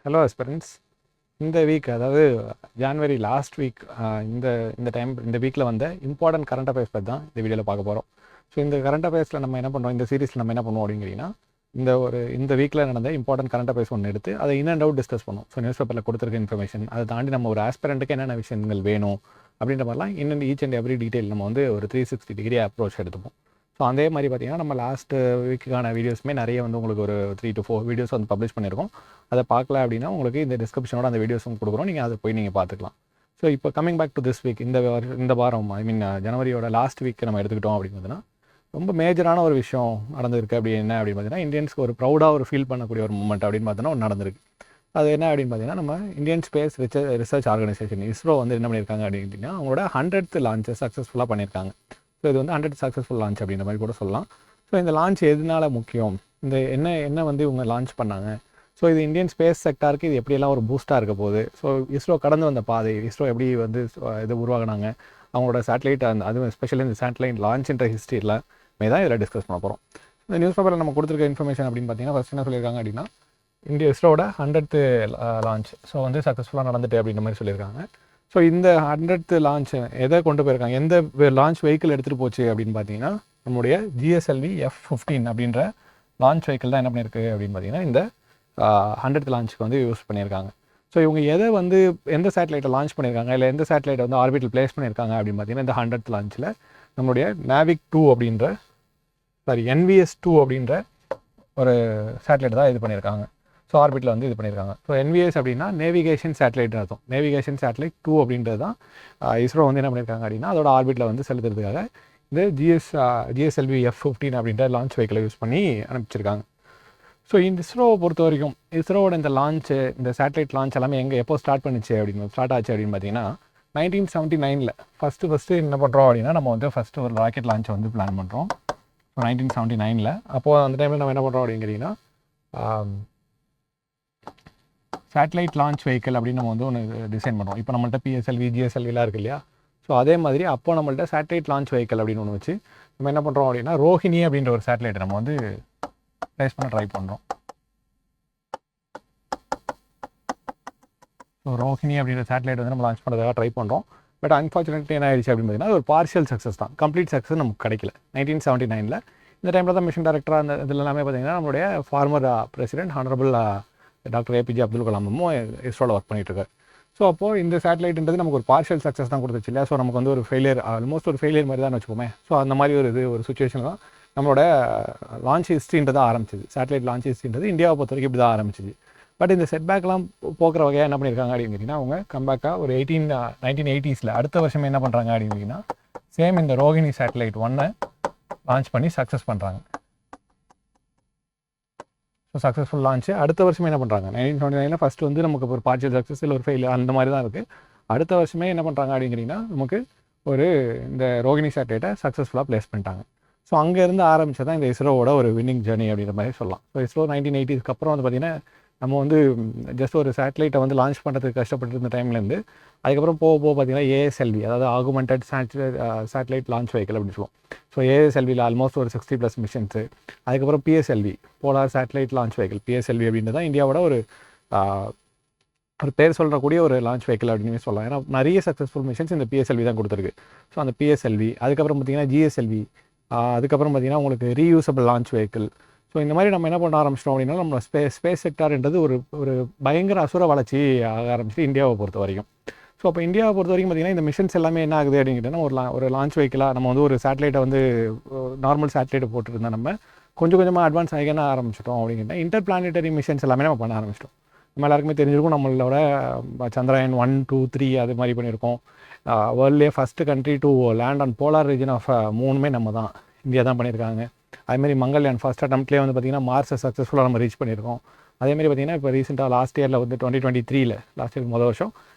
Hello aspirants, இந்த week அதாவது January last week இந்த வீக்கில் வந்த இம்பார்ட்டன்ட் கரண்ட் அஃபேர்ஸ் பற்றி தான் இந்த வீடியோவில் பார்க்க போகிறோம். ஸோ இந்த கரண்ட் அஃபேர்ஸில் நம்ம என்ன பண்ணுறோம், இந்த சீரிஸில் நம்ம என்ன பண்ணுவோம் அப்படிங்கிறீங்கன்னா, இந்த வீக்கில் நடந்த இம்பார்ட்டன்ட் கரண்ட் அஃபேர்ஸ் ஒன்று எடுத்து அதை இன் அண்ட் அவுட் டிஸ்கஸ் பண்ணுவோம். ஸோ நியூஸ் பேப்பரில் கொடுத்துருக்க இன்ஃபர்மேஷன் அதை தாண்டி நம்ம ஒரு ஆஸ்பிரண்ட்டுக்கு என்னென்ன விஷயங்கள் வேணும் அப்படின்ற மாதிரிலாம் இன்னும் ஈச் அண்ட் எவ்ரி டீட்டெயில் நம்ம வந்து ஒரு 360 டிகிரி அப்ரோச் எடுத்துப்போம். ஸோ அதே மாதிரி பார்த்திங்கன்னா நம்ம லாஸ்ட் வீக்குக்கான வீடியோஸுமே நிறைய வந்து உங்களுக்கு ஒரு 3 to 4 வீடியோஸ் வந்து பப்ளிஷ் பண்ணியிருக்கோம். அதை பார்க்கல அப்படின்னா உங்களுக்கு இந்த டிஸ்கிரிப்ஷனோட அந்த வீடியோஸும் கொடுக்குறோம், நீங்கள் அதை போய் நீங்கள் பார்த்துக்கலாம். ஸோ இப்போ coming back to this week, இந்த வாரம் ஜனவரியோட லாஸ்ட் வீக் நம்ம எடுத்துக்கிட்டோம் அப்படிங்கிறதுனா ரொம்ப மேஜரான ஒரு விஷயம் நடந்திருக்கு. அப்படி என்ன அப்படின்னு பார்த்தீங்கன்னா, இந்தியன்ஸ்க்கு ஒரு ப்ரௌடாக ஒரு ஃபீல் பண்ணக்கூடிய ஒரு மூமெண்ட் அப்படின்னு பார்த்தீங்கன்னா ஒன்று நடந்திருக்கு. அது என்ன அப்படின்னு பார்த்தீங்கன்னா, நம்ம Indian space research organisation ISRO வந்து என்ன பண்ணியிருக்காங்க அப்படின்னா, அவங்களோட 100th லான்ச்சை சக்ஸஸ்ஃபுல்லாக பண்ணியிருக்காங்க. ஸோ இது வந்து 100th சக்ஸஸ்ஃபுல் லான்ச் அப்படின்ற மாதிரி கூட சொல்லலாம். ஸோ இந்த லான்ச் எதனால முக்கியம், இந்த என்ன வந்து இவங்க லான்ச் பண்ணாங்க, ஸோ இது இந்தியன் ஸ்பேஸ் செக்டாருக்கு இது எப்படியெல்லாம் ஒரு பூஸ்ட்டாக இருக்க போகுது, ஸோ இஸ்ரோ கடந்து வந்த பாதை, இஸ்ரோ எப்படி வந்து இது உருவாகினாங்க, அவங்களோட சேட்டலைட் அதுவும் எஸ்பெஷலி இந்த சேட்டலைட் லான்ச்ன்ற ஹிஸ்ட்ரியில் தான் இதில் டிஸ்கஸ் பண்ண போகிறோம். இந்த நியூஸ் பேப்பரில் நம்ம கொடுத்துருக்க இன்ஃபர்மேஷன் அப்படின்னு பார்த்தீங்கன்னா, ஃபஸ்ட் என்ன சொல்லியிருக்காங்க அப்படின்னா, இஸ்ரோட 100th லான்ச் ஸோ வந்து சக்ஸஸ்ஃபுல்லாக நடந்துட்டு அப்படின்ற மாதிரி சொல்லியிருக்காங்க. ஸோ இந்த 100th லான்ச் எதை கொண்டு போயிருக்காங்க, எந்த லான்ச் வெஹிக்கிள் எடுத்துகிட்டு போச்சு அப்படின்னு பார்த்தீங்கன்னா, நம்மளுடைய GSLV F-15 அப்படின்ற லான்ச் வெஹிக்கிள் தான் என்ன பண்ணியிருக்கு அப்படின்னு பார்த்தீங்கன்னா இந்த 100th லான்ச்சுக்கு வந்து யூஸ் பண்ணியிருக்காங்க. ஸோ இவங்க எந்த சேட்டலைட்டை லான்ச் பண்ணியிருக்காங்க, இல்லை எந்த சேட்டலைட்டை வந்து ஆர்பிட்டில் பிளேஸ் பண்ணியிருக்காங்க அப்படின்னு பார்த்தீங்கன்னா, இந்த 100th லான்ச்சில் நம்மளுடைய NVS-2 அப்படின்ற ஒரு சேட்டலைட் தான் இது பண்ணியிருக்காங்க. ஸோ ஆர்பிட்டில் வந்து இது பண்ணியிருக்காங்க. ஸோ NVS அப்படின்னா நேவிகேஷன் சேட்டலைட்னு அர்த்தம். நேவிகேஷன் சேட்டலைட் 2 அப்படின்றது தான் இஸ்ரோ வந்து என்ன பண்ணியிருக்காங்க அப்படின்னா, அதோட ஆர்பிட்டில் வந்து செலுத்துறதுக்காக இந்த GSLV F-15 அப்படின்ற லான்ச் வெஹிக்கிளை யூஸ் பண்ணி அனுப்பிச்சிருக்காங்க. ஸோ இந்த இஸ்ரோவை பொறுத்த வரைக்கும் இஸ்ரோவோட இந்த லான்ச்சு, இந்த சேட்டலைட் லான்ச் எல்லாமே எப்போ ஸ்டார்ட் ஆச்சு அப்படின்னு பார்த்தீங்கன்னா 1979 ஃபஸ்ட்டு என்ன பண்ணுறோம் அப்படின்னா, நம்ம வந்து ஃபஸ்ட்டு ஒரு ராக்கெட் லான்ச்சை வந்து பிளான் பண்ணுறோம். ஸோ 1979 அப்போது அந்த டைமில் நம்ம என்ன பண்ணுறோம் அப்படிங்கிறீங்கன்னா, சேட்டலைட் லான்ச் வெஹிக்கிள் அப்படின்னு நம்ம வந்து ஒன்று டிசைன் பண்ணுறோம். இப்போ நம்மள்ட்ட PSLV GSLVலாம் இருக்குது இல்லையா, ஸோ அதே மாதிரி அப்போ நம்மள்ட்ட சேட்டலைட் லான்ச் வெஹிக்கிள் அப்படின்னு ஒன்று வச்சு நம்ம என்ன பண்ணுறோம் அப்படின்னா, ரோஹிணி அப்படின்ற ஒரு சேட்டலைட் நம்ம வந்து ப்ளேஸ் பண்ண ட்ரை பண்ணுறோம். ஸோ ரோஹிணி அப்படின்ற சேட்டலைட் வந்து நம்ம லான்ச் பண்ணுறதுக்காக ட்ரை பண்ணுறோம். பட் அன்ஃபார்ச்சுனேட்லி என்ன ஆயிடுச்சு அப்படின்னு பார்த்தீங்கன்னா, ஒரு பார்ஷியல் சக்ஸஸ் தான், கம்ப்ளீட் சக்ஸஸ் நமக்கு கிடைக்கல. 1979 இந்த டைமில் தான் மிஷன் டைரக்டராக அந்த இதில் எல்லாமே பார்த்தீங்கன்னா நம்மளுடைய former president honourable doctor APJ Abdul கலாமும் இஸ்ரோவில் ஒர்க் பண்ணிகிட்ருக்காரு. ஸோ அப்போது இந்த சேட்டலைட்ன்றது நமக்கு ஒரு பார்ஷியல் சக்ஸஸ் தான் கொடுத்துச்சு இல்லையா. ஸோ நமக்கு வந்து ஒரு ஃபெயிலியர், ஆல்மோஸ்ட் ஒரு ஃபெயிலியர் மாதிரி தான் வச்சுக்கோமே. ஸோ அந்த மாதிரி ஒரு சுச்சுவேஷன் தான் நம்மளோட லான்ச் ஹிஸ்ட்ரின்றது ஆரம்பிச்சிது. சேட்டலைட் லான்ச் ஹிஸ்ட்ரின்றது இந்தியாவை பொறுத்த வரைக்கும் இப்படி தான் ஆரம்பிச்சிது. பட் இந்த செட்பேக்லாம் போக்குற வகையாக என்ன பண்ணியிருக்காங்க அப்படிங்கிறீங்கன்னா, அவங்க கம்பேக்காக ஒரு 1980s அடுத்த வருஷமே என்ன பண்ணுறாங்க அப்படிங்கிறீங்கன்னா, சேம் இந்த ரோஹிணி சேட்டலைட் 1 லான்ச் பண்ணி சக்ஸஸ் பண்ணுறாங்க. ஸோ சக்ஸஸ்ஃபுல் லான்ச்சு அடுத்த வருஷமே என்ன பண்ணுறாங்க, 1979 ஃபஸ்ட்டு வந்து நமக்கு ஒரு பார்ஷியல் சக்ஸஸ் இல்லை ஒரு ஃபெயிலியர் அந்த மாதிரி தான் இருக்குது. அடுத்த வருஷமே என்ன பண்ணுறாங்க அப்படிங்கிறீங்கன்னா, நமக்கு இந்த ரோஹிணி சேட்டலைட்டை சக்ஸஸ்ஃபுல்லாக ப்ளேஸ் பண்ணிட்டாங்க. ஸோ அங்கேருந்து ஆரம்பிச்சது தான் இந்த இஸ்ரோவோட ஒரு வின்னிங் ஜேர்னி அப்படின்ற மாதிரி சொல்லலாம். ஸோ இஸ்ரோ 1980s அப்புறம் வந்து பார்த்திங்கன்னா, நம்ம வந்து ஜஸ்ட் ஒரு சேட்டலைட்டை வந்து லான்ச் பண்ணுறதுக்கு கஷ்டப்பட்டு இருந்த டைம்லேருந்து அதுக்கப்புறம் போக பார்த்திங்கன்னா ASLV, அதாவது ஆகுமெண்டட் சேட்டலைட் லான்ச் வெஹிக்கிள் அப்படின்னு சொல்லுவோம். ஸோ ASLVயில் ஆல்மோஸ்ட் ஒரு 60+ மிஷன்ஸு. அதுக்கப்புறம் PSLV, polar satellite launch vehicle, PSLV அப்படின்றது தான் இந்தியாவோட ஒரு பேர் சொல்கிறக்கூடிய ஒரு லான்ச் வெஹிக்கிள் அப்படின்னு சொல்லலாம். ஏன்னா நிறைய சக்ஸஸ்ஃபுல் மிஷன்ஸ் இந்த PSLV தான் கொடுத்துருக்கு. ஸோ அந்த PSLV அதுக்கப்புறம் பார்த்திங்கன்னா GSLV, அதுக்கப்புறம் பார்த்திங்கன்னா உங்களுக்கு ரீயூசபிள் லான்ச் வெஹிக்கிள். ஸோ இந்த மாதிரி நம்ம என்ன பண்ண ஆரம்பிச்சிட்டோம் அப்படின்னா, நம்ம ஸ்பேஸ் செக்டார்ன்றது ஒரு பயங்கர அசுர வளர்ச்சி ஆக ஆரம்பிச்சிட்டு இந்தியாவை பொறுத்த வரைக்கும். ஸோ அப்போ இந்தியாவை பொறுத்த வரைக்கும் பார்த்திங்கன்னா, இந்த மிஷன்ஸ் எல்லாமே என்ன ஆகுது அப்படிங்கிறதுனா, ஒரு லான்ச் வெஹிக்கிளாக நம்ம வந்து ஒரு சேட்டலைட்டை வந்து நார்மல் சேட்டலைட்டை போட்டுருந்தோம். நம்ம கொஞ்சமாக அட்வான்ஸ் ஆகிக்க ஆரம்பிச்சிட்டோம் அப்படிங்கிற இன்டர் பிளானட்டரி மிஷன்ஸ் எல்லாமே நம்ம பண்ண ஆரம்பிச்சிட்டோம். நம்ம எல்லாருக்குமே தெரிஞ்சிருக்கும், நம்மளோட சந்திராயன் 1, 2, 3 அது மாதிரி பண்ணியிருக்கோம். வேர்ல்ட்லேயே first country to land on polar region of மூணுமே நம்ம தான், இந்தியா தான் பண்ணியிருக்காங்க. அதுமாதிரி மங்கள்யான் ஃபஸ்ட் அட்டம்ப்ட்லேயே வந்து பார்த்திங்கன்னா மார்ஸை சக்ஸஸ்ஃபுல்லாக நம்ம ரீச் பண்ணியிருக்கோம். அதேமாதிரி பார்த்திங்கன்னா இப்போ ரீசெண்டாக லாஸ்ட் இயரில் வந்து 2023 லாஸ்ட் இயர் முதல் வருஷம்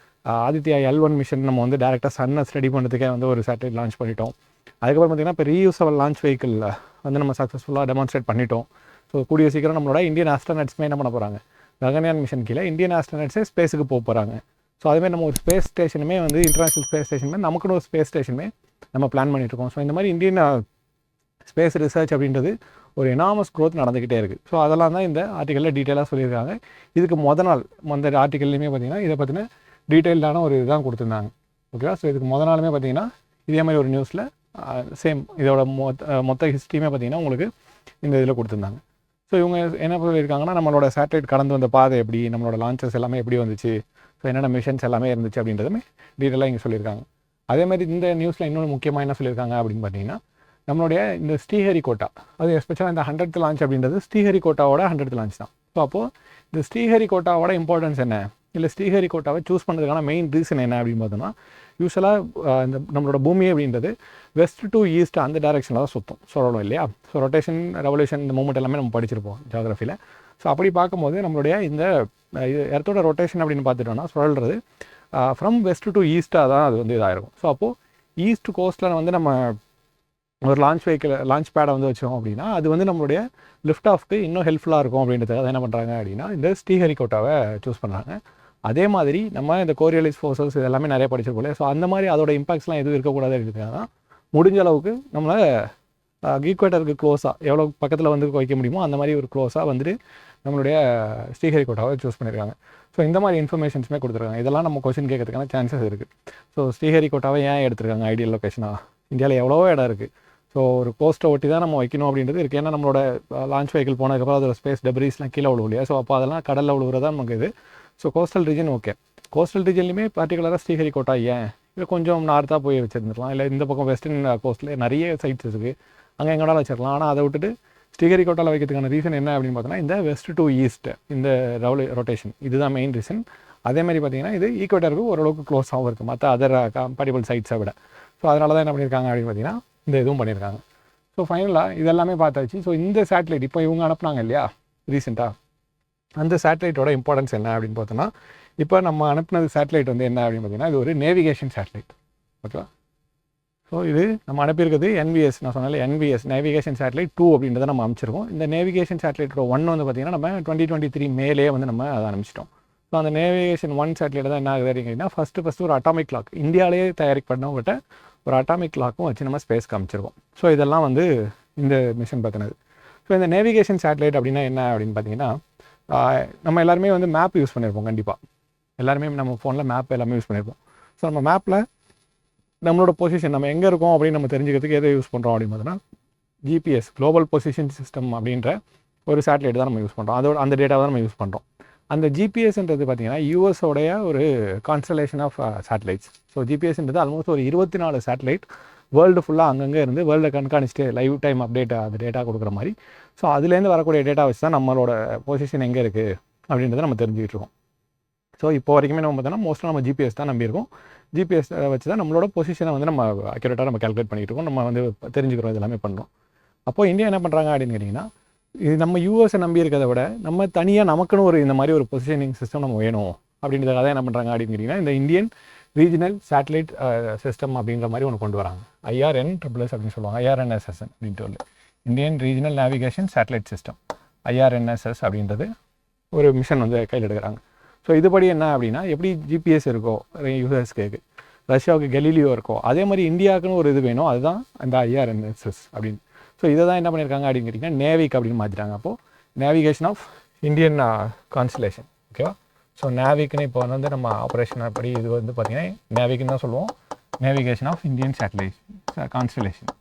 ஆதித்யா L1 மிஷன் நம்ம வந்து டேரெக்டாக சன்னை ஸ்டடி பண்ணுறதுக்கே வந்து ஒரு சேட்டலைட் லான்ச் பண்ணிட்டோம். அதுக்கப்புறம் பார்த்திங்கன்னா இப்போ ரீயூசபிள் லான்ச் வெஹிக்கிள் வந்து நம்ம சக்ஸஸ்ஃபுல்லாக டெமான்ஸ்ட்ரேட் பண்ணிட்டோம். ஸோ கூடிய சீக்கிரம் நம்மளோட இந்தியன் ஆஸ்ட்ரோனட்ஸ்மே என்ன பண்ண போகிறாங்க, ககன்யான் மிஷன் கீழே இந்தியன் ஆஸ்ட்ரோனட்ஸே ஸ்பேஸுக்கு போக போகிறாங்க. ஸோ அதுமாதிரி நம்ம ஒரு ஸ்பேஸ் ஸ்டேஷனுமே வந்து இன்டர்நேஷ்னல் ஸ்பேஸ் ஸ்டேஷனுமே நமக்குன்னு ஒரு ஸ்பேஸ் ஸ்டேஷனுமே நம்ம பிளான் பண்ணிகிட்ருக்கோம். ஸோ இந்த மாதிரி இந்தியன் ஸ்பேஸ் ரிசர்ச் அப்படின்றது ஒரு எனாமஸ் க்ரோத் நடந்துக்கிட்டே இருக்குது. ஸோ அதெல்லாம் தான் இந்த ஆர்டிக்கலில் டீட்டெயிலாக சொல்லியிருக்காங்க. இதுக்கு நாள் அந்த ஆர்டிக்கல்லையுமே பார்த்திங்கன்னா இதை பற்றின டீட்டெயில்டான ஒரு இதுதான் கொடுத்துருந்தாங்க. ஓகேவா? ஸோ இதுக்கு நாளுமே பார்த்திங்கன்னா இதே மாதிரி ஒரு நியூஸில் சேம் இதோட மொத்த ஹிஸ்ட்ரியுமே பார்த்திங்கன்னா உங்களுக்கு இந்த இதில் கொடுத்துருந்தாங்க. ஸோ இவங்க என்ன சொல்லியிருக்காங்கன்னா நம்மளோட சேட்டலைட் கடந்து வந்த பாதை எப்படி, நம்மளோட லான்ச்சஸ் எல்லாமே எப்படி வந்துச்சு, ஸோ என்னென்ன மிஷன்ஸ் எல்லாமே இருந்துச்சு அப்படின்றதுமே டீட்டெயிலாக இங்கே சொல்லியிருக்காங்க. அதேமாதிரி இந்த நியூஸில் இன்னொன்று முக்கியமாக என்ன சொல்லியிருக்காங்க அப்படின்னு பார்த்தீங்கன்னா நம்மளுடைய இந்த ஸ்ரீஹரிகோட்டா, அது எஸ்பெஷலாக இந்த 100th லான்ச் அப்படின்றது ஸ்ரீஹரிகோட்டாவோட 100th லான்ச் தான். ஸோ அப்போது இந்த ஸ்ரீஹரிகோட்டாவோட இம்பார்ட்டன்ஸ் என்ன, இல்லை ஸ்ரீஹரிகோட்டாவை சூஸ் பண்ணுறதுக்கான மெயின் ரீசன் என்ன அப்படின்னு பார்த்தோம்னா யூஸ்வலாக இந்த நம்மளோட பூமி அப்படின்றது வெஸ்ட் டு ஈஸ்ட் அந்த டைரெக்ஷனில் தான் சுற்றும் சொல்லணும் இல்லையா? ஸோ ரொட்டேஷன் ரெவல்யூஷன் இந்த மூமெண்ட் எல்லாமே நம்ம படிச்சிருப்போம் ஜியோகிராஃபியில். ஸோ அப்படி பார்க்கும்போது நம்மளுடைய இந்த எர்த்தோட ரொட்டேஷன் அப்படின்னு பார்த்துட்டோம்னா சொல்கிறது ஃப்ரம் வெஸ்ட் டு ஈஸ்ட்டாக தான் அது வந்து இதாகிருக்கும். ஸோ அப்போது ஈஸ்ட் கோஸ்ட்டில் வந்து நம்ம ஒரு லான்ச் பேடை வந்து வச்சோம் அப்படின்னா அது வந்து நம்மளுடைய லிஃப்ட் ஆஃப்க்கு இன்னும் ஹெல்ப்ஃபுல்லாக இருக்கும் அப்படின்றதுக்காக என்ன பண்ணுறாங்க அப்படின்னா இந்த ஸ்ரீஹரிகோட்டாவை சூஸ் பண்ணுறாங்க. அதே மாதிரி நம்ம இந்த கோரியலிஸ் ஃபோர்ஸஸ் இதெல்லாமே நிறைய படிச்சிருக்கோம். ஸோ அந்த மாதிரி அதோட இம்பாக்ட்ஸ்லாம் எதுவும் இருக்கக்கூடாது அப்படின்றதுக்காக தான் முடிஞ்ச அளவுக்கு நம்மளை ஈக்குவேட்டருக்கு க்ளோஸாக எவ்வளோ பக்கத்தில் வந்து வைக்க முடியுமோ அந்த மாதிரி ஒரு க்ளோஸாக வந்துட்டு நம்மளுடைய ஸ்ரீஹரிகோட்டாவை சூஸ் பண்ணியிருக்காங்க. ஸோ இந்த மாதிரி இன்ஃபர்மேஷன்ஸுமே கொடுத்துருக்காங்க. இதெல்லாம் நம்ம கொஸ்டின் கேட்கறதுக்கான சான்சஸ் இருக்குது. ஸோ ஸ்ரீஹரிகோட்டாவை ஏன் எடுத்துருக்காங்க ஐடியல் லொக்கேஷனாக, இந்தியாவில் எவ்வளோ இடம் இருக்குது. ஸோ ஒரு கோஸ்ட்டை ஒட்டி தான் நம்ம வைக்கணும் அப்படின்றது இருக்குது. ஏன்னா நம்மளோட லான்ச் வெஹிக்கிள் போனதுக்கப்புறம் அதோட ஸ்பேஸ் டெப்ரீஸ்லாம் கீழே விழுவும் இல்லையா? ஸோ அப்போ அதெல்லாம் கடலில் விழுவுறதா நமக்கு இது. So coastal region okay. Coastal ரீஜன்லையுமே பர்டிகுலராக ஸ்ரீஹரிகோட்டா ஏன் இல்லை கொஞ்சம் நார்த்தாக போய் வச்சுருந்துருக்கலாம், இல்லை இந்த பக்கம் வெஸ்டர்ன் கோஸ்ட்டில் நிறைய சைட்ஸ் இருக்குது அங்கே எங்கேனாலும் வச்சிருக்கலாம். ஆனால் அதை விட்டுட்டு ஸ்ரீஹரிகோட்டாவில் வைக்கிறதுக்கான ரீசன் என்ன அப்படின்னு பார்த்தோன்னா இந்த வெஸ்ட் டு ஈஸ்ட் இந்த ரொட்டேஷன் இதுதான் மெயின் ரீசன். அதேமாதிரி பார்த்திங்கன்னா இது ஈக்குவேட்டருக்கு ஓரளவுக்கு க்ளோஸாகவும் இருக்குது மற்ற அதர் கம்பேரிபிள் சைட்ஸை விட. ஸோ அதனால தான் என்ன பண்ணியிருக்காங்க அப்படின்னு பார்த்தீங்கன்னா இந்த இதுவும் பண்ணியிருக்காங்க. ஸோ ஃபைனலாக இதெல்லாமே பார்த்தாச்சு. ஸோ இந்த சேட்டலைட் இப்போ இவங்க அனுப்புனாங்க இல்லையா ரீசெண்டாக, அந்த சேட்டலைட்டோட இம்பார்ட்டன்ஸ் என்ன அப்படின்னு பார்த்தோன்னா இப்போ நம்ம அனுப்புனது சேட்டலைட் வந்து என்ன அப்படின்னு பார்த்தீங்கன்னா இது ஒரு நேவிகேஷன் சேட்டலைட். ஓகேவா? ஸோ இது நம்ம அனுப்பியிருக்கிறது NVS, நான் சொன்னால NVS நேவிகேஷன் சேட்டலைட் 2 அப்படின்றத நம்ம அனுப்பிச்சிருக்கோம். இந்த நேவிகேஷன் சேட்டலைட்டோட 1 வந்து பார்த்திங்கன்னா நம்ம 2023 மேலே வந்து நம்ம அதை அனுப்பிச்சிட்டோம். ஸோ அந்த நேவிகேஷன் 1 சேட்டலைட் தான் என்ன ஆகுது அப்படின்னா ஃபஸ்ட்டு ஒரு அட்டாமிக் கிளாக் இந்தியாவிலேயே தயாரிக்கப்பட்ட ஒரு அட்டாமிக் கிளாக்கும் வச்சு நம்ம ஸ்பேஸ் காமிச்சிருக்கோம். ஸோ இதெல்லாம் வந்து இந்த மிஷன் பார்த்தினது. ஸோ இந்த நேவிகேஷன் சேட்டலைட் அப்படின்னா என்ன அப்படின்னு பார்த்தீங்கன்னா நம்ம எல்லாருமே வந்து மேப் யூஸ் பண்ணியிருப்போம். கண்டிப்பாக எல்லாருமே நம்ம ஃபோனில் மேப் எல்லாமே யூஸ் பண்ணியிருப்போம். ஸோ நம்ம மேப்பில் நம்மளோட பொசிஷன் நம்ம எங்கே இருக்கோம் அப்படின்னு நம்ம தெரிஞ்சுக்கிறதுக்கு எதை யூஸ் பண்ணுறோம் அப்படின்னு பார்த்தோன்னா GPS குளோபல் பொசிஷன் சிஸ்டம் அப்படின்ற ஒரு சேட்டலைட் தான் நம்ம யூஸ் பண்ணுறோம். அதோட அந்த டேட்டாவை தான் நம்ம யூஸ் பண்ணுறோம். அந்த ஜிபிஎஸ்ன்றது பார்த்திங்கன்னா யூஎஸோடைய ஒரு கான்ஸ்டலேஷன் ஆஃப் சேட்டலைட்ஸ். ஸோ ஜிபிஎஸ்ன்றது ஆல்மோஸ்ட் ஒரு 24 சேட்டலைட் வேர்ல்டு ஃபுல்லாக அங்கங்கே இருந்து வேர்ல்டை கண்காணிச்சிட்டு லைவ் டைம் அப்டேட் அது டேட்டா கொடுக்குற மாதிரி. ஸோ அதுலேருந்து வரக்கூடிய டேட்டா வச்சு தான் நம்மளோட பொசிஷன் எங்கே இருக்குது அப்படின்றத நம்ம தெரிஞ்சுக்கிட்டு இருக்கோம். ஸோ இப்போ வரைக்குமே நம்ம பார்த்தோன்னா மோஸ்ட்டாக நம்ம ஜிபிஎஸ் தான் நம்பியிருக்கோம். ஜிபிஎஸ் வச்சு தான் நம்மளோட பொசிஷனை வந்து நம்ம அக்யூரேட்டாக நம்ம கால்குலேட் பண்ணிகிட்டு இருக்கோம். நம்ம வந்து தெரிஞ்சுக்கிறோம், இது எல்லாமே பண்ணுறோம். அப்போது இந்தியா என்ன பண்ணுறாங்க அப்படின்னு கேட்டிங்கன்னா இது நம்ம யூஎஸை நம்பி இருக்கிறத விட நம்ம தனியாக நமக்குன்னு ஒரு இந்த மாதிரி ஒரு பொசிஷனிங் சிஸ்டம் நம்ம வேணும் அப்படின்றதுக்காக என்ன பண்ணுறாங்க அப்படின்னு கேட்டிங்கன்னா இந்த இந்தியன் ரீஜனல் சேட்டலைட் சிஸ்டம் அப்படின்ற மாதிரி ஒன்று கொண்டு வராங்க. IRNSS அப்படின்னு சொல்லுவாங்க. IRNSS அப்படின்ட்டு ஒரு Indian regional navigation satellite system IRNSS அப்படின்றது ஒரு மிஷன் வந்து கையில் எடுக்கிறாங்க. ஸோ இதுபடி என்ன அப்படின்னா எப்படி ஜிபிஎஸ் இருக்கோ யூஎஸ்க்கு, ரஷ்யாவுக்கு கெலிலியோ இருக்கோ, அதே மாதிரி இந்தியாவுக்குன்னு ஒரு இது வேணும், அதுதான் அந்த IRNSS அப்படின்னு. ஸோ இதை தான் என்ன பண்ணியிருக்காங்க அப்படின்னு கேட்டிங்கன்னா நேவிக் அப்படின்னு மாற்றிட்டாங்க. அப்போது நேவிகேஷன் ஆஃப் இந்தியன் கான்ஸ்டலேஷன். ஓகேவா? ஸோ நேவிக்குன்னு இப்போ வந்து நம்ம ஆப்ரேஷன் அப்படி இது வந்து பார்த்திங்கன்னா நேவிக்குன்னு தான் சொல்லுவோம். Navigation of Indian satellite constellation.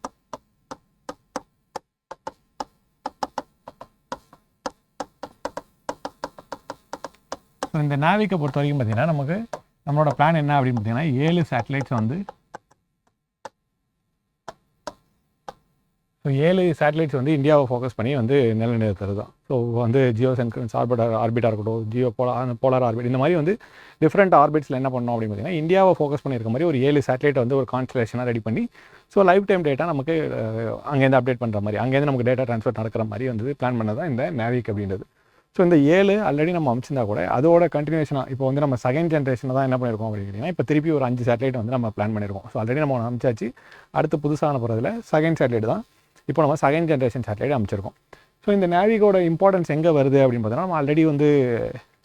So இந்த நேவிக்கை பொறுத்த வரைக்கும் பார்த்திங்கன்னா நமக்கு நம்மளோட பிளான் என்ன அப்படின்னு பார்த்தீங்கன்னா 7 சேட்டலைட்ஸ் வந்து 7 வந்து இந்தியாவை ஃபோக்கஸ் பண்ணி வந்து நிலைநிறுத்துறது தான். ஸோ வந்து ஜியோ சென்ட்ரன்ஸ் ஆர்பிட்டாக இருக்கட்டும், ஜியோ போலார் ஆர்பிட், இந்த மாதிரி வந்து டிஃப்ரெண்ட் ஆர்பிட்ஸில் என்ன பண்ணோம் அப்படின்னு பார்த்தீங்கன்னா இந்தியாவை ஃபோக்கஸ் பண்ணியிருக்க மாதிரி ஒரு 7 சேட்டலைட்டை வந்து ஒரு கான்ஸ்டலேஷனாக ரெடி பண்ணி ஸோ லைவ் டைம் டேட்டா நமக்கு அங்கேருந்து அப்டேட் பண்ணுற மாதிரி, அங்கேருந்து நமக்கு டேட்டா ட்ரான்ஸ்ஃபர் நடக்கிற மாதிரி வந்து பிளான் பண்ணது தான் இந்த நேவிக் அப்படின்றது. ஸோ இந்த 7 ஆல்ரெடி நம்ம அமைச்சிருந்தா கூட அதோட கண்டினியூஷனாக இப்போ வந்து நம்ம செகண்ட் ஜென்ரேஷனில் தான் என்ன பண்ணியிருக்கோம் அப்படின்னா இப்போ திருப்பி ஒரு 5 சேட்டலைட் வந்து நம்ம பிளான் பண்ணியிருக்கோம். ஸோ ஆல்ரெடி நம்ம அமைச்சாச்சு. அடுத்து புதுசாக அனுப்புறதுல செகண்ட் சேட்டலைட் தான் இப்போ நம்ம செகண்ட் ஜென்ரேஷன் சேட்டலைட் அமைச்சிருக்கோம். ஸோ இந்த நேவிகோட இம்பார்ட்டன்ஸ் எங்கே வருது அப்படின்னு பார்த்தோன்னா நம்ம ஆல்ரெடி வந்து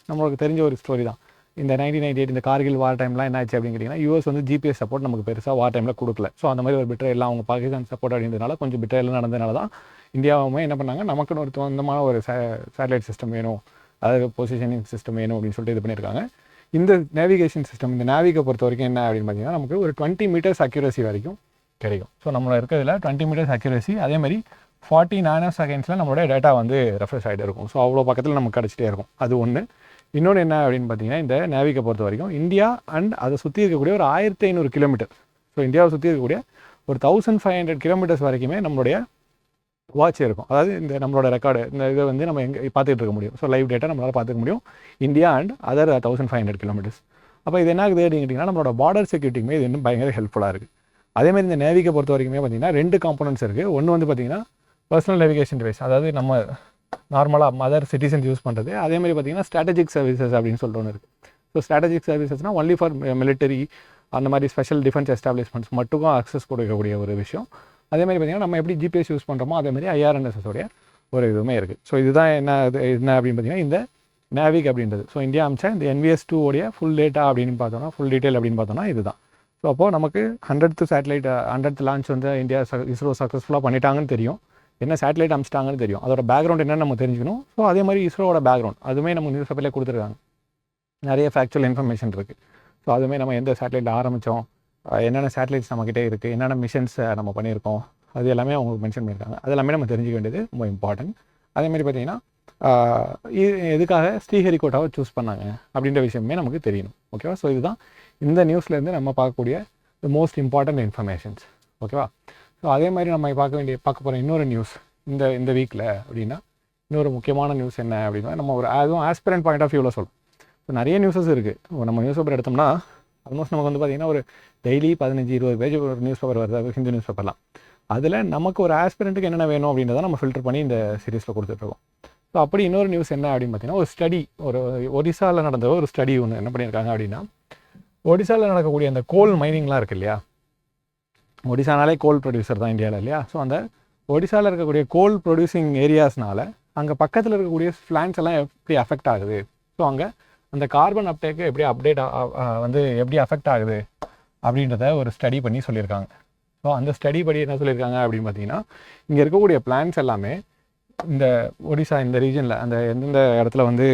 நம்மளுக்கு தெரிஞ்ச ஒரு ஸ்டோரி தான். இந்த 1998 இந்த கார்கில் வார் டைம்லாம் என்ன ஆச்சு அப்படின்னு கேட்டிங்கன்னா யூஎஸ் வந்து ஜிபிஎஸ் சப்போர்ட் நமக்கு பெருசாக வார் டைமில் கொடுக்கல. ஸோ அந்த மாதிரி ஒரு பிட்ரேலாம் அவங்க பாகிஸ்தான் சப்போர்ட் அப்படின்றதுனால கொஞ்சம் பிட்ரேலாம் நடந்ததுனால தான் இந்தியாவுமே என்ன பண்ணாங்க, நமக்குன்னு ஒரு சொந்தமான ஒரு சேட்டலைட் சிஸ்டம் வேணும், அதாவது பொசிஷனிங் சிஸ்டம் வேணும் அப்படின்னு சொல்லிட்டு இது பண்ணியிருக்காங்க. இந்த நேவிகேஷன் சிஸ்டம், இந்த நேவிகை பொறுத்த வரைக்கும் என்ன அப்படின்னு பார்த்தீங்கன்னா நமக்கு ஒரு 20 மீட்டர்ஸ் அக்யூரசி வரைக்கும் கிடைக்கும். ஸோ நம்மளோட இருக்கிறதுல 20 மீட்டர்ஸ் அக்யூரசி, அதேமாதிரி 40 நானோ செகண்ட்ஸில் நம்மளோட டேட்டா வந்து ரெஃப்ரெஷ் ஆகிட்டு இருக்கும். ஸோ அவ்வளோ பக்கத்தில் நமக்கு கிடச்சிட்டே இருக்கும். அது ஒன்று. இன்னொன்று என்ன அப்படின்னு பார்த்தீங்கன்னா இந்த நேவிகை பொறுத்த வரைக்கும் இந்தியா அண்ட் அதை சுற்றி இருக்கக்கூடிய ஒரு 1500 கிலோமீட்டர், ஸோ இந்தியாவை சுற்றி இருக்கக்கூடிய ஒரு 1500 கிலோமீட்டர்ஸ் வரைக்குமே நம்மளுடைய வாட்ச் இருக்கும். அதாவது இந்த நம்மளோட ரெக்கார்டு இந்த இதை வந்து நம்ம எங்கே பார்த்துட்டு இருக்க முடியும். ஸோ லைவ் டேட்டா நம்மளால் பார்த்துக்க முடியும் இந்தியா அண்ட் அதர் 1500 கிலோமீட்டர்ஸ். அப்போ இது என்ன ஆகுது அப்படின்னு கேட்டிங்கன்னா நம்மளோட பார்டர் செக்யூரிட்டிக்குமே இது இன்னும் பயங்கர ஹெல்ப்ஃபுல்லாக இருக்குது. அதேமாதிரி இந்த நேவிகை பொறுத்த வரைக்குமே பார்த்தீங்கன்னா 2 காம்போனன்ட்ஸ் இருக்குது. ஒன்று வந்து பார்த்திங்கன்னா பர்சனல் நேவிகேஷன் டிவைஸ், அதாவது நம்ம நார்மலாக மதர் சிட்டிசன்ஸ் யூஸ் பண்ணுறது. அதேமாதிரி பார்த்திங்கன்னா ஸ்ட்ராட்டஜிக் சர்வீசஸ் அப்படின்னு சொல்லிட்டு ஒன்று இருக்குது. ஸோ ஸ்ட்ராட்டஜிக் சர்வீசஸ்னால் ஒன்லி ஃபார் மிலிட்டரி அந்த மாதிரி ஸ்பெஷல் டிஃபென்ஸ் எஸ்டாப்ளிஷ்மெண்ட்ஸ் மட்டும் அக்சஸ் கொடுக்கக்கூடிய ஒரு விஷயம். அதேமாதிரி பார்த்திங்கன்னா நம்ம எப்படி ஜிபிஎஸ் யூஸ் பண்ணுறோமோ அதேமாதிரி ஐஆர்என்எஸ்எஸோடைய ஒரு இதுவுமே இருக்குது. ஸோ இதுதான் என்ன அப்படின்னு பார்த்தீங்கன்னா இந்த நேவிக் அப்படின்றது. ஸோ இந்தியா அமிச்சா இந்த NVS-2 உடைய ஃபுல் டேட்டா அப்படின்னு பார்த்தோம்னா, ஃபுல் டீட்டெயில் அப்படின்னு பார்த்தோம்னா இதுதான். ஸோ அப்போது நமக்கு 100th சேட்டலைட் 100th லான்ச் வந்து இந்தியா இஸ்ரோ சக்ஸஸ்ஃபுல்லாக பண்ணிட்டாங்கன்னு தெரியும், என்ன சேட்டலைட் அமிச்சிட்டாங்கன்னு தெரியும், அதோட பேக்ரவுண்ட் என்னென்னு நம்ம தெரிஞ்சுக்கணும். ஸோ அதே மாதிரி இஸ்ரோவோட பேக்ரவுண்ட் அதுவுமே நம்ம நியூஸ் பேப்பர்லேயே கொடுத்துருக்காங்க, நிறைய ஃபேக்சுவல் இன்ஃபர்மேஷன் இருக்குது. ஸோ அதுவுமே நம்ம எந்த சேட்டலைட்டில் ஆரம்பித்தோம், என்னென்ன சேட்டலைட்ஸ் நம்மக்கிட்டே இருக்குது, என்னென்ன மிஷன்ஸ் நம்ம பண்ணியிருக்கோம், அது எல்லாமே அவங்களுக்கு மென்ஷன் பண்ணியிருக்காங்க. அது எல்லாமே நம்ம தெரிஞ்சுக்க வேண்டியது ரொம்ப இம்பார்ட்டன்ட். அதேமாதிரி பார்த்திங்கன்னா எதுக்காக ஸ்ரீஹரிகோட்டாவை சூஸ் பண்ணாங்க அப்படின்ற விஷயமே நமக்கு தெரியணும். ஓகேவா? ஸோ இதுதான் இந்த நியூஸ்லேருந்து நம்ம பார்க்கக்கூடிய த மோஸ்ட் இம்பார்ட்டன்ட் இன்ஃபர்மேஷன்ஸ். ஓகேவா? ஸோ அதே மாதிரி நம்ம பார்க்க போகிற இன்னொரு நியூஸ் இந்த வீக்கில் அப்படின்னா இன்னொரு முக்கியமான நியூஸ் என்ன அப்படின்னா நம்ம ஒரு அதுவும் ஆஸ்பிரண்ட் பாயிண்ட் ஆஃப் வியூவில் சொல்லும். ஸோ நிறைய நியூஸஸ் இருக்குது. நம்ம நியூஸ் பேப்பர் எடுத்தோம்னா ஆல்மோஸ்ட் நமக்கு வந்து பார்த்திங்கன்னா ஒரு டெய்லி 15-20 பேஜ் ஒரு நியூஸ் பேப்பர் வருது, ஹிந்தி நியூஸ் பேப்பர்லாம். அதில் நமக்கு ஒரு ஆஸ்பிரண்ட்டுக்கு என்னென்ன வேணும் அப்படின்றத நம்ம ஃபில்டர் பண்ணி இந்த சீரீஸில் கொடுத்துட்ருக்கோம். ஸோ அப்படி இன்னொரு நியூஸ் என்ன அப்படின்னு பார்த்தீங்கன்னா ஒரு ஸ்டடி, ஒரு ஒடிசாவில் நடந்த ஒரு ஸ்டடி ஒன்று என்ன பண்ணியிருக்காங்க அப்படின்னா, ஒடிசாவில் நடக்கக்கூடிய அந்த கோல் மைனிங்லாம் இருக்குது இல்லையா, ஒடிசானாலே கோல் ப்ரொடியூசர் தான் இந்தியாவில் இல்லையா. ஸோ அந்த ஒடிசாவில் இருக்கக்கூடிய கோல் ப்ரொடியூசிங் ஏரியாஸ்னால அங்கே பக்கத்தில் இருக்கக்கூடிய பிளான்ஸ் எல்லாம் எப்படி அஃபெக்ட் ஆகுது, ஸோ அங்கே அந்த கார்பன் அப்டேக்கு எப்படி எப்படி அஃபெக்ட் ஆகுது அப்படின்றத ஒரு ஸ்டடி பண்ணி சொல்லியிருக்காங்க. ஸோ அந்த ஸ்டடி படி என்ன சொல்லியிருக்காங்க அப்படின்னு பார்த்தீங்கன்னா, இங்கே இருக்கக்கூடிய பிளான்ஸ் எல்லாமே இந்த ஒடிசா இந்த ரீஜனில் அந்த எந்தெந்த இடத்துல வந்து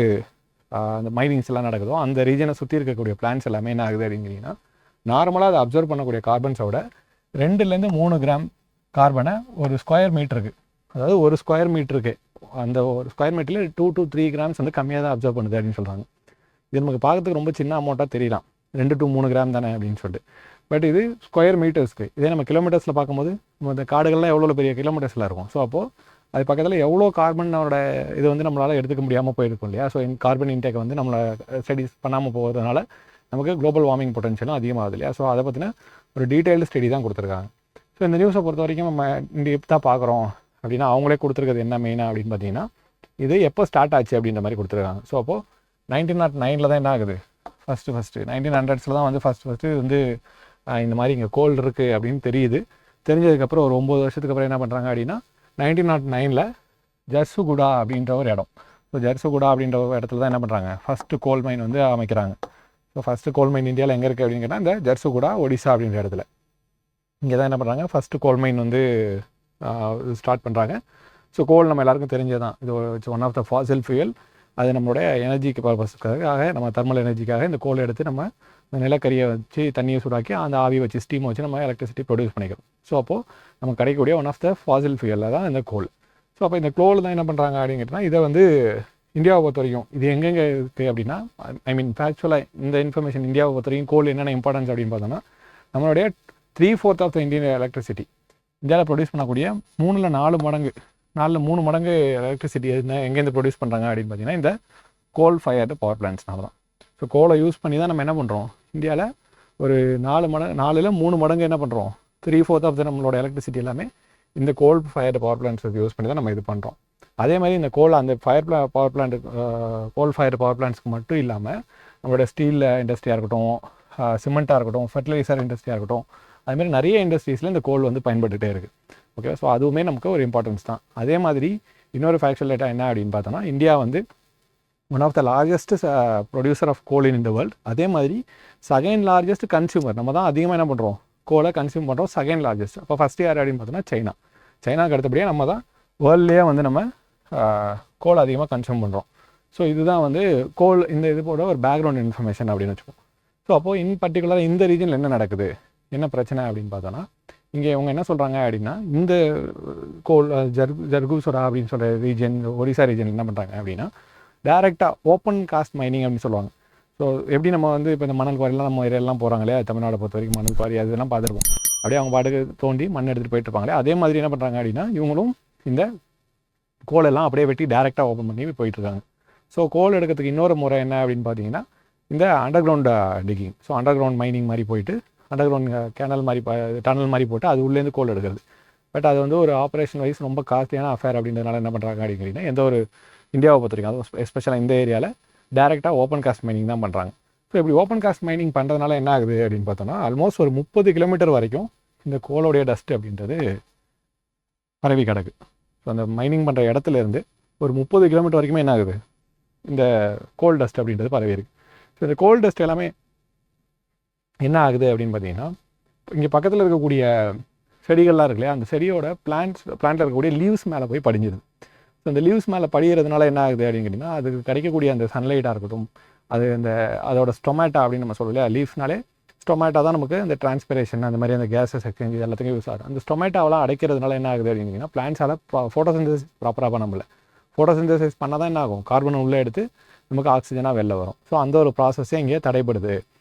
அந்த மைனிங்ஸ் எல்லாம் நடக்குதோ அந்த ரீஜனை சுற்றி இருக்கக்கூடிய பிளான்ஸ் எல்லாமே என்ன ஆகுது அப்படிங்கிறீங்கன்னா, நார்மலாக அதை அப்சர்வ் பண்ணக்கூடிய கார்பன்ஸோட 2-3 கிராம் கார்பனை ஒரு ஸ்கொயர் மீட்டருக்கு, அதாவது ஒரு ஸ்கொயர் மீட்டருக்கு அந்த ஒரு ஸ்கொயர் மீட்டரில் 2 to 3 கிராம்ஸ் வந்து கம்மியாக தான் அப்சர்வ் பண்ணுது அப்படின்னு சொல்கிறாங்க. இது நமக்கு பார்க்கறதுக்கு ரொம்ப சின்ன அமௌண்ட்டாக தெரியலாம், 2 to 3 கிராம் தானே அப்படின்னு சொல்லிட்டு. பட் இது ஸ்கொயர் மீட்டர்ஸ்க்கு, இதே நம்ம கிலோமீட்டர்ஸில் பார்க்கும்போது இந்த காடுகள்லாம் எவ்வளோ பெரிய கிலோமீட்டர்ஸில் இருக்கும். ஸோ அப்போது அது பக்கத்தில் எவ்வளோ கார்பனோட இது வந்து நம்மளால் எடுத்துக்க முடியாமல் போயிருக்கும் இல்லையா. ஸோ கார்பன் இன்டேக் வந்து நம்மளை ஸ்டடிஸ் பண்ணாமல் போகிறதுனால நமக்கு குளோபல் வார்மிங் பொட்டன்ஷியலும் அதிகமாகுது இல்லையா. ஸோ அதை பற்றின ஒரு டீட்டெயில்டு ஸ்டடி தான் கொடுத்துருக்காங்க. ஸோ இந்த நியூஸை பொறுத்த வரைக்கும் நம்ம இந்த இப்போ தான் பார்க்குறோம் அப்படின்னா அவங்களே கொடுத்துருக்கிறது என்ன மெயினாக அப்படின்னு பார்த்தீங்கன்னா, இது எப்போ ஸ்டார்ட் ஆச்சு அப்படின்ற மாதிரி கொடுத்துருக்காங்க. ஸோ அப்போது 1909 தான் என்ன ஆகுது, ஃபஸ்ட்டு 1900s தான் வந்து ஃபஸ்ட்டு வந்து இந்த மாதிரி இங்கே கோல் இருக்குது அப்படின்னு தெரியுது. தெரிஞ்சதுக்கப்புறம் ஒரு 9 வருஷத்துக்கு அப்புறம் என்ன பண்ணுறாங்க அப்படின்னா 1909 ஜர்சுகுடா அப்படின்ற ஒரு இடம். ஸோ ஜர்சுகுடா அப்படின்ற ஒரு இடத்துல தான் என்ன பண்ணுறாங்க, ஃபஸ்ட்டு கோல் மைன் வந்து அமைக்கிறாங்க. ஸோ ஃபஸ்ட்டு கோல் மைன் இந்தியாவில் எங்கே இருக்குது அப்படின்னு கேட்டால் இந்த ஜர்சுகுடா ஒடிசா அப்படின்ற இடத்துல இங்கே தான் என்ன பண்ணுறாங்க, ஃபஸ்ட்டு கோல் மைன் வந்து ஸ்டார்ட் பண்ணுறாங்க. ஸோ கோல் நம்ம எல்லாருக்கும் தெரிஞ்சது தான், இது one of the fossil fuel. அது நம்மளுடைய எனர்ஜிக்கு பர்பஸ்க்காக நம்ம தெர்மல் எனர்ஜிக்காக இந்த கோல் எடுத்து நம்ம இந்த நிலக்கரியை வச்சு தண்ணியை சூடாக்கி அந்த ஆவி வச்சு ஸ்டீமை வச்சு நம்ம எலக்ட்ரிசிட்டி ப்ரொடியூஸ் பண்ணிக்கிறோம். ஸோ அப்போது நமக்கு கிடைக்கக்கூடிய ஒன் ஆஃப் த ஃபாசில் ஃபியூயலில் தான் இந்த கோல். ஸோ அப்போ இந்த கோல் தான் என்ன பண்ணுறாங்க அப்படின்னு கேட்டால், இதை வந்து இந்தியாவை பொறுத்த வரைக்கும் இது எங்கெங்கே இருக்குது அப்படின்னா, ஐ மீன் ஃபேக்சுவலாக இந்த இன்ஃபர்மேஷன் இந்தியாவை பொறுத்த வரைக்கும் கோல் என்னென்ன இம்பார்ட்டன்ஸ் அப்படின்னு பார்த்தோம்னா, நம்மளுடைய 3/4 ஆஃப் த இந்தியன் எலக்ட்ரிசிட்டி இந்தியாவில் ப்ரொடியூஸ் பண்ணக்கூடிய 3 மடங்கு எலக்ட்ரிசிட்டி எங்கேருந்து ப்ரொடியூஸ் பண்ணுறாங்க அப்படின்னு பார்த்தீங்கன்னா இந்த கோல் ஃபயர்டு பவர் பிளான்ட்ஸ்னால தான். ஸோ கோலை யூஸ் பண்ணி தான் நம்ம என்ன பண்ணுறோம், இந்தியாவில் ஒரு 4 மடங்கு என்ன பண்ணுறோம், 3/4 ஆஃப் த நம்மளோட எலக்ட்ரிசிட்டி எல்லாமே இந்த கோல் ஃபயர்டு பவர் பிளான்ட்ஸ் யூஸ் பண்ணி தான் நம்ம இது பண்ணுறோம். அதே மாதிரி இந்த அந்த கோல் ஃபயர்டு பவர் பிளான்ட்ஸ்க்கு மட்டும் இல்லாமல் நம்மளோட ஸ்டீல் இண்டஸ்ட்ரியாக இருக்கட்டும், சிமெண்ட்டாக இருக்கட்டும், ஃபர்டிலைசர் இண்டஸ்ட்ரியாக இருக்கட்டும், அதுமாதிரி நிறைய இண்டஸ்ட்ரீஸில் இந்த கோல் வந்து பயன்பட்டுகிட்டே இருக்குது. ஓகே, ஸோ அதுவுமே நமக்கு ஒரு இம்பார்ட்டன்ஸ் தான். அதே மாதிரி இன்னொரு ஃபேக்சுவல் டேட்டா என்ன அப்படின்னு பார்த்தோன்னா, இந்தியா வந்து one of the largest producer of coal in the world. அதே மாதிரி செகண்ட் லார்ஜஸ்ட் கன்சியூமர். நம்ம தான் அதிகமாக என்ன பண்ணுறோம், கோலை கன்சியூம் பண்ணுறோம், செகண்ட் லார்ஜஸ்ட். அப்போ ஃபஸ்ட் யார் அப்படின்னு பார்த்தோன்னா சைனா. சைனாவுக்கு அடுத்தபடியாக நம்ம தான் வேர்ல்ட்லேயே வந்து நம்ம கோல் அதிகமாக கன்சியூம் பண்ணுறோம். ஸோ இதுதான் வந்து கோல் இந்த இது போட ஒரு பேக்ரவுண்ட் இன்ஃபர்மேஷன் அப்படின்னு வச்சுப்போம். ஸோ அப்போது இன் பர்டிகுலர் இந்த ரீஜனில் என்ன நடக்குது, என்ன பிரச்சனை அப்படின்னு பார்த்தோன்னா, இங்கே இவங்க என்ன சொல்கிறாங்க அப்படின்னா, இந்த கோல் ஜர்குசோரா அப்படின்னு சொல்கிற ரீஜன், ஒரிசா ரீஜன் என்ன பண்ணுறாங்க அப்படின்னா, டேரெக்டாக ஓப்பன் காஸ்ட் மைனிங் அப்படின்னு சொல்லுவாங்க. ஸோ எப்படி நம்ம வந்து இப்போ இந்த மணல் குவாரிலாம் நம்ம ஏரியாலாம் போகிறாங்க இல்லையா, தமிழ்நாடு பொறுத்த வரைக்கும் மணல் குவாரி அதெல்லாம் பார்த்துருப்போம். அப்படியே அவங்க பாட்டுக்கு தோண்டி மண் எடுத்துகிட்டு போயிட்டு இருப்பாங்களே, அதே மாதிரி என்ன பண்ணுறாங்க அப்படின்னா, இவங்களும் இந்த கோலெல்லாம் அப்படியே வெட்டி டேரெக்டாக ஓப்பன் பண்ணி போயிட்டுருக்காங்க. ஸோ கோல் எடுக்கிறதுக்கு இன்னொரு முறை என்ன அப்படின்னு பார்த்தீங்கன்னா, இந்த under ground digging. So under ground mining மாதிரி போயிட்டு அண்டர் கிரவுண்ட் கேனல் மாதிரி டனல் மாதிரி போட்டு அது உள்ளேருந்து கோல் எடுக்கிறது. பட் அது வந்து ஒரு ஆப்ரேஷன் வைஸ் ரொம்ப காஸ்ட்லியான அஃபேர் அப்படின்றதுனால என்ன பண்ணுறாங்க அப்படிங்கிறீங்கன்னா, எந்த ஒரு இந்தியாவை பொறுத்த வரைக்கும் அதுவும் எஸ்பெஷலாக இந்த ஏரியாவில் டேரெக்டாக ஓப்பன் காஸ்ட் மைனிங் தான் பண்ணுறாங்க. ஸோ இப்படி ஓப்பன் காஸ்ட் மைனிங் பண்ணுறதுனால என்ன ஆகுது அப்படின்னு பார்த்தோன்னா, ஆல்மோஸ்ட் ஒரு 30 கிலோமீட்டர் வரைக்கும் இந்த கோலோடைய டஸ்ட் அப்படின்றது பரவி கிடக்கு. ஸோ அந்த மைனிங் பண்ணுற இடத்துலேருந்து ஒரு 30 கிலோமீட்டர் வரைக்குமே என்ன ஆகுது, இந்த கோல் டஸ்ட் அப்படின்றது பரவி இருக்குது. ஸோ இந்த கோல் டஸ்ட் எல்லாமே என்ன ஆகுது அப்படின்னு பார்த்தீங்கன்னா, இங்கே பக்கத்தில் இருக்கக்கூடிய செடிகள்லாம் இருக்கு இல்லையா, அந்த செடியோட பிளான்ட்டில் இருக்கக்கூடிய லீவ்ஸ் மேலே போய் படிஞ்சிருது. ஸோ இந்த லீவ்ஸ் மேலே படிகிறதுனால என்ன ஆகுது அப்படின்னு கேட்டிங்கன்னா, அதுக்கு கிடைக்கக்கூடிய அந்த சன்லைட்டாக இருக்கட்டும், அது அந்த அதோட ஸ்டொமேட்டா அப்படின்னு நம்ம சொல்லுவோம் இல்லையா, லீவ்ஸ்னாலே ஸ்டொமேட்டா தான் நமக்கு அந்த டிரான்ஸ்பிரேஷன் அந்த மாதிரி அந்த கேஸஸ் எக்ஸ்சேஞ்ச் எல்லாத்துக்கும் யூஸ் ஆகும். அந்த ஸ்டொமேட்டாவெலாம் அடைக்கிறதுனால என்ன ஆகுது அப்படின்னு கேட்டிங்கன்னா, பிளான்ஸால் ஃபோட்டோசிந்தசிஸ் ப்ராப்பராக பண்ண முடியல. ஃபோட்டோசிந்தசிஸ் பண்ணால் தான் என்ன ஆகும், கார்பன் உள்ளே எடுத்து நமக்கு ஆக்சிஜனாக வெளில வரும். ஸோ அந்த ஒரு ப்ராசஸே இங்கே தடைப்படுது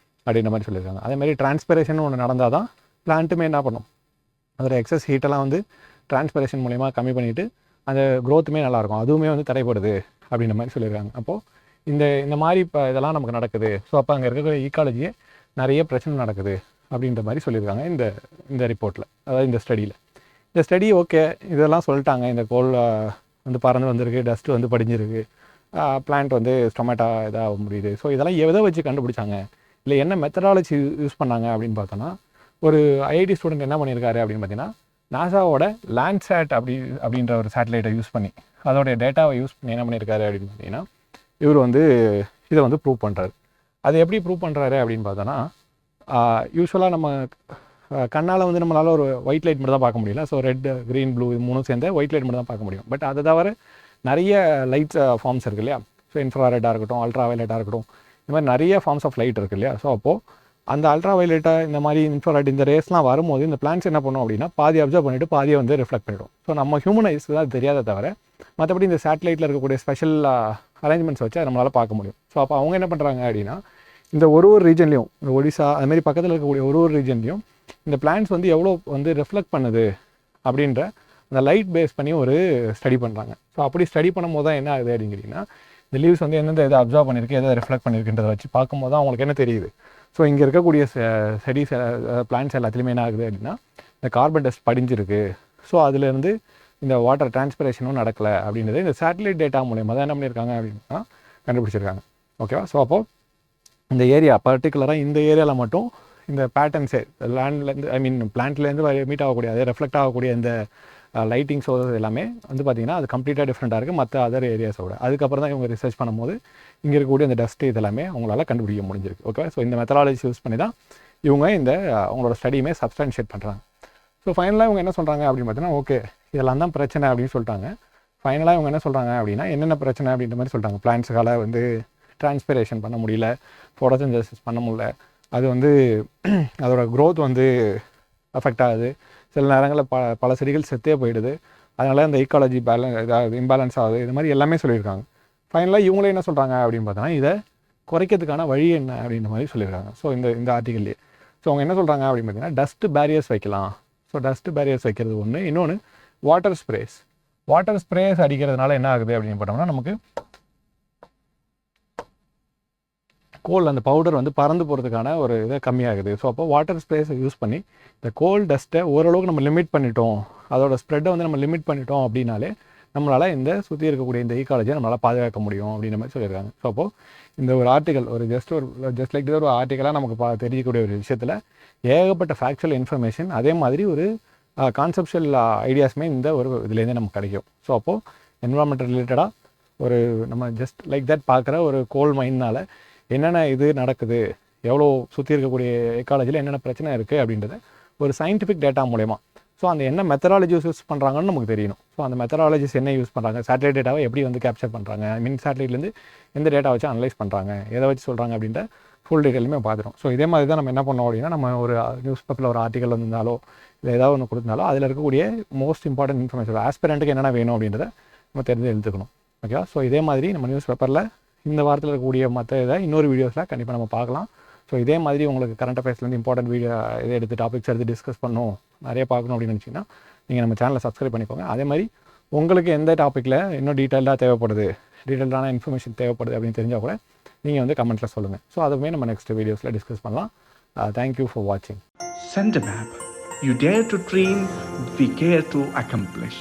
அப்படின்ற மாதிரி சொல்லியிருக்காங்க. அதேமாதிரி டிரான்ஸ்பிரேஷன் ஒன்று நடந்தால் தான் பிளான்ட்டுமே என்ன பண்ணும், அதோட எக்ஸஸ் ஹீட்டெல்லாம் வந்து டிரான்ஸ்பிரேஷன் மூலிமா கம்மி பண்ணிவிட்டு அந்த க்ரோத்துமே நல்லாயிருக்கும். அதுவுமே வந்து தடைப்படுது அப்படின்ற மாதிரி சொல்லியிருக்காங்க. அப்போது இந்த மாதிரி இப்போ இதெல்லாம் நமக்கு நடக்குது. ஸோ அப்போ அங்கே இருக்கக்கூடிய ஈக்காலஜியே நிறைய பிரச்சனை நடக்குது அப்படின்ற மாதிரி சொல்லியிருக்காங்க இந்த ரிப்போர்ட்டில், அதாவது இந்த ஸ்டடியில். இந்த ஸ்டடி ஓகே இதெல்லாம் சொல்லிட்டாங்க, இந்த கோல் வந்து பறந்து வந்திருக்கு, டஸ்ட்டு வந்து படிஞ்சிருக்கு, பிளான்ட் வந்து ஸ்டொமேட்டா இதாக முடியுது. ஸோ இதெல்லாம் எதை வச்சு கண்டுபிடிச்சாங்க, இல்லை என்ன மெத்தடாலஜி யூஸ் பண்ணாங்க அப்படின்னு பார்த்தோன்னா, ஒரு ஐஐடி ஸ்டூடெண்ட் என்ன பண்ணியிருக்காரு அப்படின்னு பார்த்தீங்கன்னா, நாசாவோட லேண்ட்சேட் அப்படின்ற ஒரு சேட்டலைட்டை யூஸ் பண்ணி அதோடைய டேட்டாவை யூஸ் பண்ணி என்ன பண்ணியிருக்காரு அப்படின்னு பார்த்தீங்கன்னா, இவர் வந்து இதை வந்து ப்ரூவ் பண்ணுறாரு. அது எப்படி ப்ரூவ் பண்ணுறாரு அப்படின்னு பார்த்தோன்னா, யூஸ்வலாக நம்ம கண்ணால் வந்து நம்மளால் ஒரு ஒயிட் லைட் மட்டும் தான் பார்க்க முடியல. ஸோ ரெட், க்ரீன், ப்ளூ இது மூணும் சேர்ந்து ஒயிட் லைட் மட்டும் தான் பார்க்க முடியும். பட் அதை தவிர நிறைய லைட்ஸ் ஃபார்ம்ஸ் இருக்குது இல்லையா. ஸோ இன்ஃப்ராரெட்டாக இருக்கட்டும், அல்ட்ரா வயலட்டாக இருக்கட்டும், இந்த மாதிரி நிறைய ஃபார்ம்ஸ் ஆஃப் லைட் இருக்குது இல்லையா. ஸோ அப்போது அந்த அல்ட்ரா வயலட்டாக இந்த மாதிரி இன்ஃப்ராரெட் இந்த ரேஸ்லாம் வரும்போது இந்த பிளான்ஸ் என்ன பண்ணும் அப்படின்னா, பாதி அப்சர்வ் பண்ணிவிட்டு பாதியை வந்து ரிஃப்ளெக்ட் பண்ணிவிடும். ஸோ நம்ம ஹியூமன் ஐஸ்க்கு தான் தெரியாத தவிர மற்றபடி இந்த சேட்டலைட்டில் இருக்கக்கூடிய ஸ்பெஷல் அரேஞ்ச்மெண்ட்ஸ் வச்சு அதை நம்மளால் பார்க்க முடியும். ஸோ அப்போ அவங்க என்ன பண்ணுறாங்க அப்படின்னா, இந்த ஒரு ரீஜன்லேயும் ஒடிசா அதுமாரி பக்கத்தில் இருக்கக்கூடிய ஒரு ரீஜன்லேயும் இந்த பிளான்ஸ் வந்து எவ்வளோ வந்து ரிஃப்ளெக்ட் பண்ணுது அப்படின்ற அந்த லைட் பேஸ் பண்ணி ஒரு ஸ்டடி பண்ணுறாங்க. ஸோ அப்படி ஸ்டடி பண்ணும்போது தான் என்ன ஆகுது அப்படிங்கிறீங்கன்னா, இந்த லீவ்ஸ் வந்து எந்தெந்த எதை அப்சர்வ் பண்ணியிருக்கு, எதை ரிஃப்ளெக்ட் பண்ணியிருக்குன்றதை வச்சு பார்க்கும்போது தான் அவங்களுக்கு என்ன தெரியுது. ஸோ இங்கே இருக்கக்கூடிய செடிஸ் பிளான்ஸ் எல்லாத்துலேயுமே என்ன ஆகுது அப்படின்னா, இந்த கார்பன் டஸ்ட் படிஞ்சிருக்கு. ஸோ அதுலேருந்து இந்த வாட்டர் டிரான்ஸ்பிரேஷனும் நடக்கலை அப்படின்றது இந்த சேட்டலைட் டேட்டா மூலயமா தான் என்ன பண்ணியிருக்காங்க அப்படின்னா கண்டுபிடிச்சிருக்காங்க. ஓகேவா. ஸோ அப்போது இந்த ஏரியா பர்டிகுலராக இந்த ஏரியாவில் மட்டும் இந்த பேட்டர்ன்ஸே லேண்ட்லேருந்து பிளான்ட்லேருந்து மீட் ஆகக்கூடிய அதே ரெஃப்ளெக்ட் ஆகக்கூடிய இந்த லைட்டிங் சோர்ஸ் எல்லாமே வந்து பார்த்திங்கன்னா அது கம்ப்ளீட்டாக டிஃப்ரெண்ட்டாக இருக்குது மற்ற அதர் ஏரியாஸோட. அதுக்கப்புறம் தான் இவங்க ரிசர்ச் பண்ணும்போது இங்கே இருக்கக்கூடிய இந்த டஸ்ட்டு இதெல்லாமே அவங்களால கண்டுபிடிக்க முடிஞ்சிருக்கு. ஓகே. ஸோ இந்த மெத்தடாலஜி யூஸ் பண்ணி தான் இவங்க இந்த அவங்களோட ஸ்டடியுமே சப்ஸ்டான்ஷியேட் பண்ணுறாங்க. ஸோ ஃபைனலாக இவங்க என்ன சொல்கிறாங்க அப்படின்னு பார்த்தீங்கன்னா, ஓகே இதெல்லாம் தான் பிரச்சனை அப்படின்னு சொல்லிட்டாங்க. ஃபைனலாக இவங்க என்ன சொல்கிறாங்க அப்படின்னா, என்னென்ன பிரச்சனை அப்படின்ற மாதிரி சொல்லிட்டாங்க. பிளான்ட்ஸுக்கால வந்து டிரான்ஸ்பிரேஷன் பண்ண முடியல, ஃபோட்டோசிந்தசிஸ் பண்ண முடியல, அது வந்து அதோட க்ரோத் வந்து அஃபெக்ட் ஆகுது, சில நேரங்களில் பல செடிகள் செத்தே போயிடுது, அதனால் அந்த ஈக்காலஜி இம்பேலன்ஸ் ஆகுது, இது மாதிரி எல்லாமே சொல்லியிருக்காங்க. ஃபைனலாக இவங்களே என்ன சொல்கிறாங்க அப்படின்னு பார்த்தோன்னா, இதை குறைக்கிறதுக்கான வழி என்ன அப்படின்ற மாதிரி சொல்லியிருக்காங்க. ஸோ இந்த ஆர்டிக்கல்லே ஸோ அவங்க என்ன சொல்கிறாங்க அப்படின்னு பார்த்தீங்கன்னா, டஸ்ட் பேரியர்ஸ் வைக்கலாம். ஸோ டஸ்ட் பேரியர்ஸ் வைக்கிறது ஒன்று. இன்னொன்று வாட்டர் ஸ்ப்ரேஸ் அடிக்கிறதுனால என்ன ஆகுது அப்படின்னு பார்த்தோம்னா, நமக்கு கோல் அந்த பவுடர் வந்து பறந்து போகிறதுக்கான ஒரு இதை கம்மியாகுது. ஸோ அப்போ வாட்டர் ஸ்ப்ரேஸை யூஸ் பண்ணி இந்த கோல் டஸ்ட்டை ஓரளவுக்கு நம்ம லிமிட் பண்ணிட்டோம், அதோட ஸ்ப்ரெட்டை வந்து நம்ம லிமிட் பண்ணிட்டோம் அப்படின்னாலே நம்மளால் இந்த சுற்றி இருக்கக்கூடிய இந்த ஈக்காலஜியை நம்மளால் பாதுகாக்க முடியும் அப்படின்ற மாதிரி சொல்லியிருக்காங்க. ஸோ அப்போது இந்த ஒரு ஆர்டிக்கல் ஜஸ்ட் லைக் ஒரு ஆர்டிக்கலாக நமக்கு தெரியக்கூடிய ஒரு விஷயத்தில் ஏகப்பட்ட ஃபேக்சுவல் இன்ஃபர்மேஷன், அதே மாதிரி ஒரு கான்செப்ஷுவல் ஐடியாஸுமே இந்த ஒரு இதுலேருந்து நமக்கு கிடைக்கும். ஸோ அப்போது என்விரான்மெண்ட் ரிலேட்டடாக ஒரு நம்ம ஜஸ்ட் லைக் தட் பார்க்குற ஒரு கோல் மைண்ட்னால் என்னென்ன இது நடக்குது, எவ்வளோ சுற்றி இருக்கக்கூடிய எக்காலஜியில் என்னென்ன பிரச்சனை இருக்குது அப்படின்றத ஒரு சயின்டிஃபிக் டேட்டா மூலயமா, ஸோ அந்த என்ன மெத்தடாலஜிஸ் யூஸ் பண்ணுறாங்கன்னு நமக்கு தெரியணும். ஸோ அந்த மெத்தடாலஜிஸ் என்ன யூஸ் பண்ணுறாங்க, சேட்டலைட் டேட்டாவை எப்படி வந்து கேப்சர் பண்ணுறாங்க, சேட்டலைட்லேருந்து எந்த டேட்டா வச்சு அனலைஸ் பண்ணுறாங்க, எதை வச்சு சொல்கிறாங்க அப்படின்ற ஃபுல் டீட்டெயிலுமே பார்த்துரும். ஸோ இதே மாதிரி தான் நம்ம என்ன பண்ணோம் அப்படின்னா, நம்ம ஒரு நியூஸ் பேப்பரில் ஒரு ஆர்டிக்கல் வந்திருந்தாலோ இல்லை ஏதாவது ஒன்று கொடுத்தாலோ அதில் இருக்கக்கூடிய மோஸ்ட் இம்பார்ட்டன்ட் இன்ஃபர்மேஷன் ஆஸ்பிரண்ட்டுக்கு என்னென்ன வேணும் அப்படின்றத நம்ம தெரிஞ்சு எழுத்துக்கணும். ஓகேவா? ஸோ இதே மாதிரி நம்ம நியூஸ் பேப்பரில் இந்த வாரத்தில் இருக்கக்கூடிய மற்ற இதை இன்னொரு வீடியோஸில் கண்டிப்பாக நம்ம பார்க்கலாம். ஸோ இதே மாதிரி உங்களுக்கு கரண்ட் அஃபேர்ஸ்லேருந்து இம்பார்ட்டன்ட் வீடியோ இதை எடுத்து டாபிக்ஸ் எடுத்து டிஸ்கஸ் பண்ணணும், நிறைய பார்க்கணும் அப்படின்னு நினச்சிங்கன்னா நீங்கள் நம்ம சேனலை சப்ஸ்கிரைப் பண்ணிக்கோங்க. அதே மாதிரி உங்களுக்கு எந்த டாப்பிக்கில் இன்னும் டீட்டெயில்டான இன்ஃபர்மேஷன் தேவைப்படுது அப்படின்னு தெரிஞ்சால் கூட நீங்கள் வந்து கமெண்ட்டில் சொல்லுங்கள். ஸோ அதுவுமே நம்ம நெக்ஸ்ட் வீடியோஸில் டிஸ்கஸ் பண்ணலாம். தேங்க்யூ ஃபார் வாட்சிங். Send a map. You dare to dream, we care to accomplish.